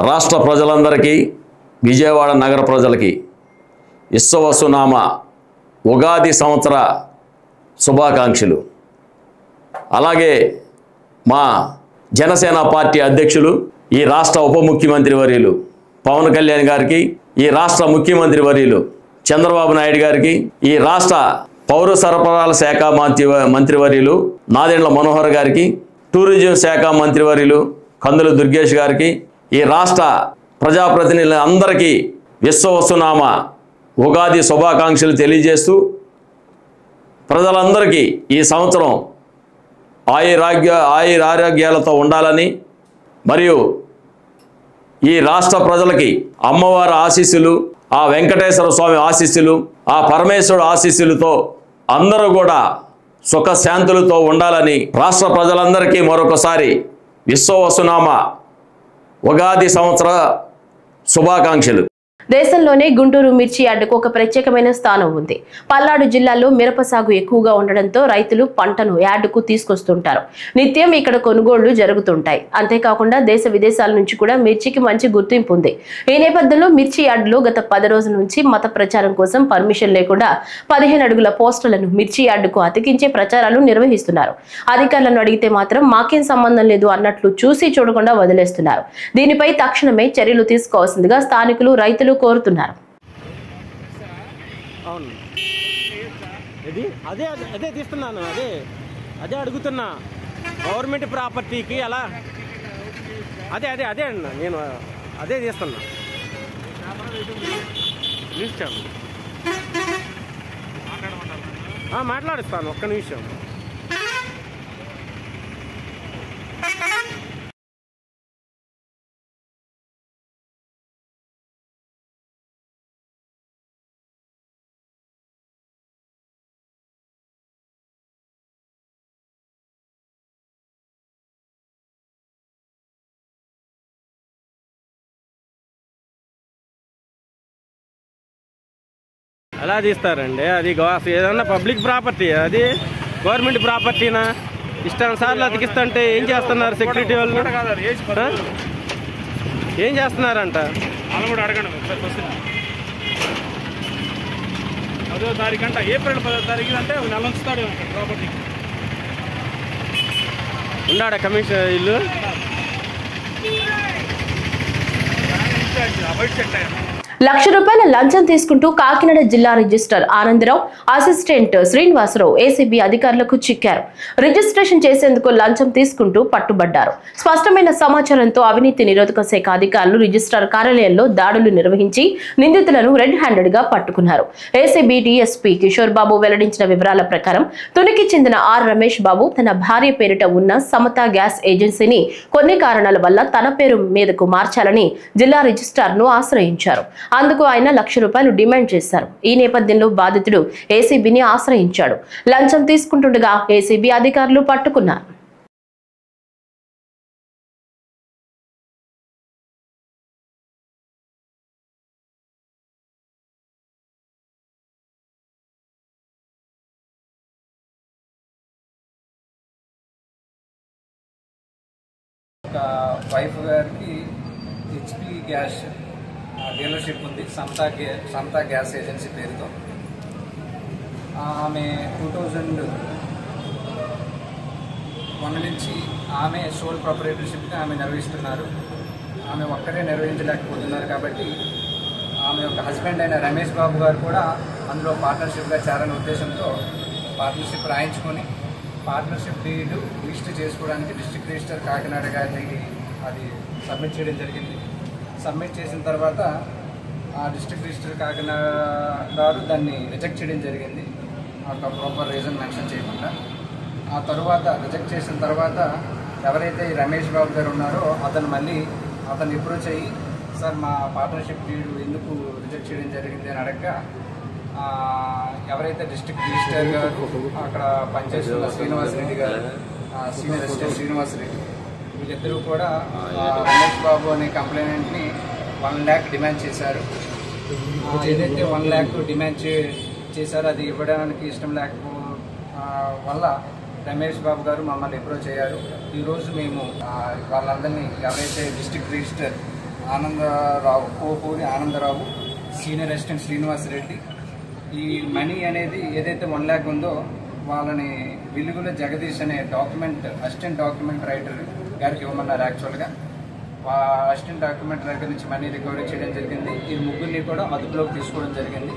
రాష్ట్ర ప్రజలందరికీ, విజయవాడ నగర ప్రజలకి విశ్వవసునామ ఉగాది సంవత్సర శుభాకాంక్షలు. అలాగే మా జనసేన పార్టీ అధ్యక్షులు, ఈ రాష్ట్ర ఉప ముఖ్యమంత్రి వర్యులు పవన్ కళ్యాణ్ గారికి, ఈ రాష్ట్ర ముఖ్యమంత్రి వర్యులు చంద్రబాబు నాయుడు గారికి, ఈ రాష్ట్ర పౌర సరఫరాల శాఖ మంత్రివర్యులు నాదెండ్ల మనోహర్ గారికి, టూరిజం శాఖ మంత్రివర్యులు కందుల దుర్గేష్ గారికి, ఈ రాష్ట్ర ప్రజాప్రతినిధుల అందరికీ విశ్వవసునామ ఉగాది శుభాకాంక్షలు తెలియజేస్తూ, ప్రజలందరికీ ఈ సంవత్సరం ఆయురారోగ్యాలతో ఉండాలని, మరియు ఈ రాష్ట్ర ప్రజలకి అమ్మవారి ఆశీస్సులు, ఆ వెంకటేశ్వర స్వామి ఆశీస్సులు, ఆ పరమేశ్వరుడు ఆశీస్సులతో అందరూ కూడా సుఖశాంతులతో ఉండాలని రాష్ట్ర ప్రజలందరికీ మరొకసారి విశ్వవసునామ ఉగాది సంవత్సర శుభాకాంక్షలు. దేశంలోనే గుంటూరు మిర్చి యార్డుకు ఒక ప్రత్యేకమైన స్థానం ఉంది. పల్నాడు జిల్లాలో మిరప సాగు ఎక్కువగా ఉండడంతో రైతులు పంటను యార్డుకు తీసుకొస్తుంటారు. నిత్యం ఇక్కడ కొనుగోళ్లు జరుగుతుంటాయి. అంతేకాకుండా దేశ విదేశాల నుంచి కూడా మిర్చికి మంచి గుర్తింపు ఉంది. ఈ నేపథ్యంలో మిర్చి యార్డులో గత 10 రోజుల నుంచి మత ప్రచారం కోసం పర్మిషన్ లేకుండా 15 అడుగుల పోస్టర్లను మిర్చి యార్డుకు అతికించే ప్రచారాలు నిర్వహిస్తున్నారు. అధికారులను అడిగితే మాత్రం మాకేం సంబంధం లేదు అన్నట్లు చూసి చూడకుండా వదిలేస్తున్నారు. దీనిపై తక్షణమే చర్యలు తీసుకోవాల్సిందిగా స్థానికులు, రైతులు కోరుతున్నారు. అవును, అదే తీస్తున్నాను, అదే అడుగుతున్నా. గవర్నమెంట్ ప్రాపర్టీకి అలా అదే అన్న, నేను అదే తీస్తున్నా. మాట్లాడిస్తాను, ఒక్క నిమిషం. ఎలా తీస్తారండి? అది ఏదన్నా పబ్లిక్ ప్రాపర్టీ, అది గవర్నమెంట్ ప్రాపర్టీనా? ఇష్టానుసార్లు అతికిస్తుంటే ఏం చేస్తున్నారు సెక్యూరిటీ వాళ్ళు? ఏం చేస్తున్నారంట? అదో తారీఖంట, ఏప్రిల్ 10వ తారీఖు అంటే ఒక నెల ఉంచుతాడు ప్రాపర్టీ. ఉన్నాడా కమిషనర్ ఇల్లు? 1,00,000 రూపాయల లంచం తీసుకుంటూ కాకినాడ జిల్లా register Anandarao, assistant Srinivasarao ACB అధికారులకు చిక్కారు. రిజిస్ట్రేషన్ చేసేందుకు లంచం తీసుకుంటూ పట్టుబడ్డారు. స్పష్టమైన సమాచారంతో అవినీతి నిరోధక శాఖ అధికారులు రిజిస్ట్రార్ కార్యాలయంలో దాడులు నిర్వహించి నిందితులను రెడ్ హ్యాండెడ్ గా పట్టుకున్నారు. ఏసీబీ డీఎస్పీ కిషోర్ బాబు వెల్లడించిన వివరాల ప్రకారం తునికి చెందిన ఆర్ రమేష్ బాబు తన భార్య పేరిట ఉన్న సమత గ్యాస్ ఏజెన్సీని కొన్ని కారణాల వల్ల తన పేరు మీదకు మార్చాలని జిల్లా రిజిస్ట్రార్ ను ఆశ్రయించారు. అందుకు ఆయన 1,00,000 రూపాయలు డిమాండ్ చేశారు. ఈ నేపథ్యంలో బాధితుడు ఏసీబీని ఆశ్రయించాడు. లంచం తీసుకుంటుండగా ఏసీబీ అధికారులు పట్టుకున్నారు. వైఫ్ గారికి హెచ్పి గ్యాస్ డీలర్షిప్ ఉంది, సమతా గ్యాస్ ఏజెన్సీ పేరుతో. ఆమె 2001 నుంచి ఆమె సోల్ ప్రొపరేటర్షిప్గా ఆమె నిర్వహిస్తున్నారు. ఆమె ఒక్కరే నిర్వహించలేకపోతున్నారు కాబట్టి ఆమె యొక్క హస్బెండ్ అయిన రమేష్ బాబు గారు కూడా అందులో పార్ట్నర్షిప్గా చేరని ఉద్దేశంతో పార్ట్నర్షిప్ రాయించుకొని పార్ట్నర్షిప్ డీడ్ రిజిస్టర్ చేసుకోవడానికి డిస్ట్రిక్ట్ రిజిస్టర్ కాకినాడ గారికి అది సబ్మిట్ చేయడం జరిగింది. సబ్మిట్ చేసిన తర్వాత ఆ డిస్ట్రిక్ట్ రిజిస్టర్ కాకినాడ గారు దాన్ని రిజెక్ట్ చేయడం జరిగింది, ఒక ప్రాపర్ రీజన్ మెన్షన్ చేయకుండా. ఆ తర్వాత రిజెక్ట్ చేసిన తర్వాత ఎవరైతే ఈ రమేష్ బాబు గారు ఉన్నారో అతను అప్రోచ్ అయ్యి, సార్ మా పార్ట్నర్షిప్ డీడ్ ఎందుకు రిజెక్ట్ చేయడం జరిగింది అని అడగగా ఎవరైతే డిస్ట్రిక్ట్ రిజిస్టర్ గారు అక్కడ పనిచేస్తున్న శ్రీనివాసరెడ్డి గారు, సీనియర్ అసిస్టెంట్ శ్రీనివాసరెడ్డి, వీళ్ళిద్దరూ కూడా రమేష్ బాబు అనే కంప్లైంట్ని 1 lakh డిమాండ్ చేశారు. ఏదైతే 1 lakh డిమాండ్ చేశారో అది ఇవ్వడానికి ఇష్టం లేకపో వల్ల రమేష్ బాబు గారు మమ్మల్ని అప్రోచ్ అయ్యారు. ఈరోజు మేము వాళ్ళందరినీ ఎవరైతే district register Kopuri Anandarao, senior assistant Srinivasareddy, ఈ మనీ అనేది ఏదైతే 1 lakh ఉందో వాళ్ళని విలుగుల జగదీష్ అనే అసిస్టెంట్ డాక్యుమెంట్ రైటర్ గారికి ఇవ్వమన్నారు. యాక్చువల్గా అసిస్టెంట్ డాక్యుమెంట్ రైటర్ నుంచి మనీ రికవరీ చేయడం జరిగింది. ఈ ముగ్గురిని కూడా అదుపులోకి తీసుకోవడం జరిగింది.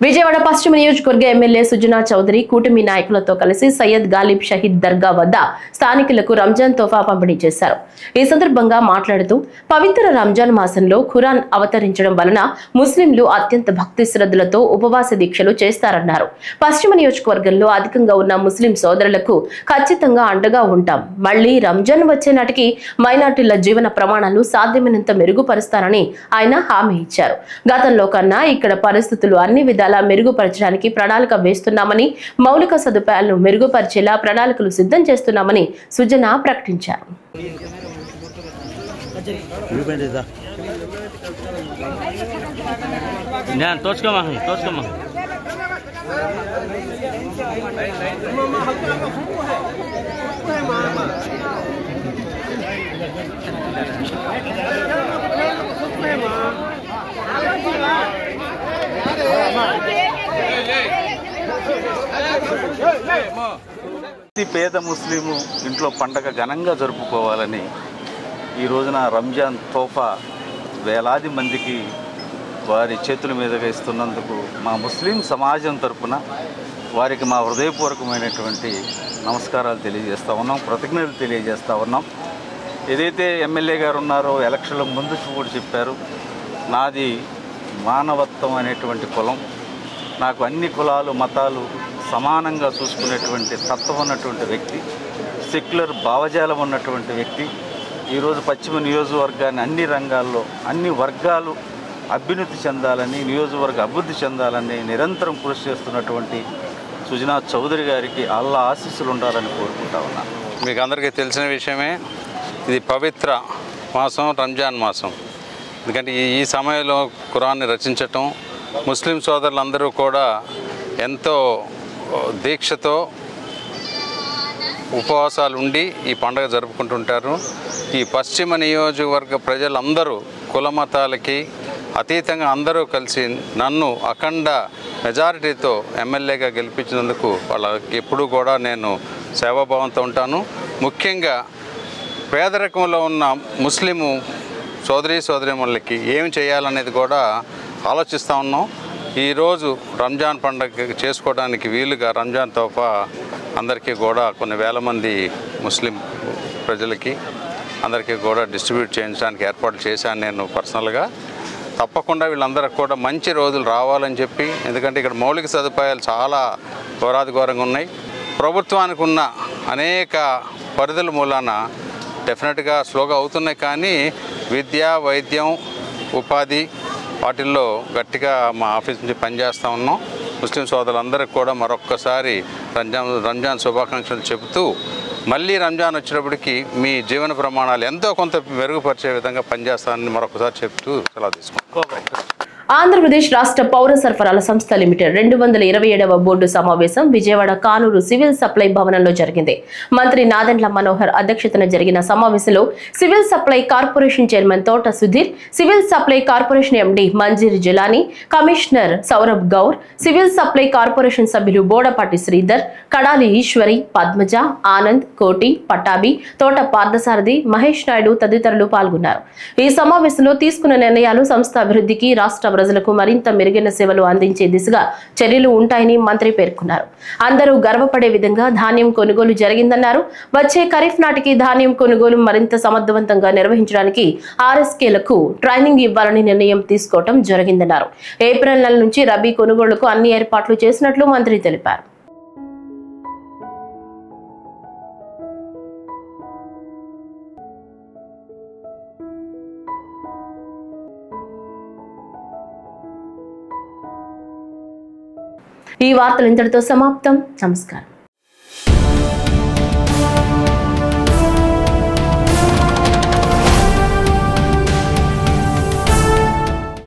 విజయవాడ పశ్చిమ నియోజకవర్గ ఎమ్మెల్యే సుజనా చౌదరి కూటమి నాయకులతో కలిసి సయ్యద్ గాలిబ్ షహీద్ దర్గా వద్ద స్థానికులకు రంజాన్ తోఫా పంపిణీ చేశారు. ఈ సందర్భంగా మాట్లాడుతూ పవిత్ర రంజాన్ మాసంలో ఖురాన్ అవతరించడం వలన ముస్లింలు అత్యంత భక్తి శ్రద్ధలతో ఉపవాస దీక్షలు చేస్తారన్నారు. పశ్చిమ నియోజకవర్గంలో అధికంగా ఉన్న ముస్లిం సోదరులకు ఖచ్చితంగా అండగా ఉంటాం. మళ్లీ రంజాన్ వచ్చే నాటికి మైనార్టీల జీవన ప్రమాణాలు సాధ్యమైనంత మెరుగుపరుస్తారని ఆయన హామీ ఇచ్చారు. గతంలో కన్నా ఇక్కడ పరిస్థితులు అన్ని విధాలా మెరుగుపరచడానికి ప్రణాళిక వేస్తున్నామని, మౌలిక సదుపాయాలను మెరుగుపరిచేలా ప్రణాళికలు సిద్ధం చేస్తున్నామని సుజనా ప్రకటించారు. ప్రతి పేద ముస్లిము ఇంట్లో పండగ ఘనంగా జరుపుకోవాలని ఈ రోజున రంజాన్ తోఫా వేలాది మందికి వారి చేతుల మీదుగా ఇస్తున్నందుకు మా ముస్లిం సమాజం తరపున వారికి మా హృదయపూర్వకమైనటువంటి నమస్కారాలు తెలియజేస్తూ ఉన్నాం, కృతజ్ఞతలు తెలియజేస్తూ ఉన్నాం. ఏదైతే ఎమ్మెల్యే గారు ఉన్నారో ఎలక్షన్ల ముందు కూడా చెప్పారు, నాది మానవత్వం అనేటువంటి కులం, నాకు అన్ని కులాలు మతాలు సమానంగా చూసుకునేటువంటి తత్వం ఉన్నటువంటి వ్యక్తి, సెక్యులర్ భావజాలం ఉన్నటువంటి వ్యక్తి. ఈరోజు పశ్చిమ నియోజకవర్గాన్ని అన్ని రంగాల్లో అన్ని వర్గాలు అభ్యున్నతి చెందాలని, నియోజకవర్గ అభివృద్ధి చెందాలని నిరంతరం కృషి చేస్తున్నటువంటి సుజనా చౌదరి గారికి అల్లా ఆశీస్సులు ఉండాలని కోరుకుంటా ఉన్నాను. మీకు అందరికీ తెలిసిన విషయమే, ఇది పవిత్ర మాసం రంజాన్ మాసం. ఎందుకంటే ఈ సమయంలో ఖురాన్ని రచించటం ముస్లిం సోదరులందరూ కూడా ఎంతో దీక్షతో ఉపవాసాలు ఉండి ఈ పండుగ జరుపుకుంటుంటారు. ఈ పశ్చిమ నియోజకవర్గ ప్రజలందరూ కుల మతాలకి అతీతంగా అందరూ కలిసి నన్ను అఖండ మెజారిటీతో ఎమ్మెల్యేగా గెలిపించినందుకు వాళ్ళకి ఎప్పుడూ కూడా నేను సేవాభావంతో ఉంటాను. ముఖ్యంగా పేదరికంలో ఉన్న ముస్లిము సోదరీమణులకి ఏమి చేయాలనేది కూడా ఆలోచిస్తూ ఉన్నాం. ఈరోజు రంజాన్ పండుగ చేసుకోవడానికి వీలుగా రంజాన్ తోఫా అందరికీ కూడా కొన్ని వేల మంది ముస్లిం ప్రజలకి అందరికీ కూడా డిస్ట్రిబ్యూట్ చేయించడానికి ఏర్పాటు చేశాను నేను పర్సనల్గా. తప్పకుండా వీళ్ళందరికీ కూడా మంచి రోజులు రావాలని చెప్పి, ఎందుకంటే ఇక్కడ మౌలిక సదుపాయాలు చాలా ఘోరాదిఘోరంగా ఉన్నాయి. ప్రభుత్వానికి ఉన్న అనేక పరిధుల మూలాన డెఫినెట్గా స్లోగా అవుతున్నాయి, కానీ విద్య, వైద్యం, ఉపాధి వాటిల్లో గట్టిగా మా ఆఫీస్ నుంచి పనిచేస్తూ ఉన్నాం. ముస్లిం సోదరులందరికీ కూడా మరొక్కసారి రంజాన్ శుభాకాంక్షలు చెబుతూ, మళ్ళీ రంజాన్ వచ్చినప్పటికీ మీ జీవన ప్రమాణాలు ఎంతో కొంత మెరుగుపరిచే విధంగా పనిచేస్తానని మరొకసారి చెప్తూ సెలవు తీసుకుంటాం. ఆంధ్రప్రదేశ్ రాష్ట్ర పౌర సరఫరాల సంస్థ లిమిటెడ్ 227వ బోర్డు సమావేశం విజయవాడ కానూరు సివిల్ సప్లై భవనంలో జరిగింది. మంత్రి నాదెండ్ల మనోహర్ అధ్యక్షతన జరిగిన సమావేశంలో civil supply corporation chairman Thota Sudheer, civil supply corporation MD Manzeer Jilani, commissioner Saurabh Gaur, civil supply corporation సభ్యులు బోడపాటి శ్రీధర్, కడాలి ఈశ్వరి, పద్మజ, ఆనంద్, కోటి, పట్టాభి, తోట పార్థసారథి, మహేష్ నాయుడు తదితరులు పాల్గొన్నారు. ఈ సమావేశంలో తీసుకున్న నిర్ణయాలు సంస్థ అభివృద్ధికి, రాష్ట్ర ప్రజలకు మరింత మెరుగైన సేవలు అందించే దిశగా చర్యలు ఉంటాయని మంత్రి పేర్కొన్నారు. అందరూ గర్వపడే విధంగా ధాన్యం కొనుగోలు జరిగిందన్నారు. వచ్చే ఖరీఫ్ నాటికి ధాన్యం కొనుగోలు మరింత సమర్థవంతంగా నిర్వహించడానికి ఆర్ఎస్కేలకు ట్రైనింగ్ ఇవ్వాలని నిర్ణయం తీసుకోవడం జరిగిందన్నారు. ఏప్రిల్ నెల నుంచి రబీ కొనుగోలుకు అన్ని ఏర్పాట్లు చేసినట్లు మంత్రి తెలిపారు. ఈ వార్తలు ఇంతటితో సమాప్తం. నమస్కారం.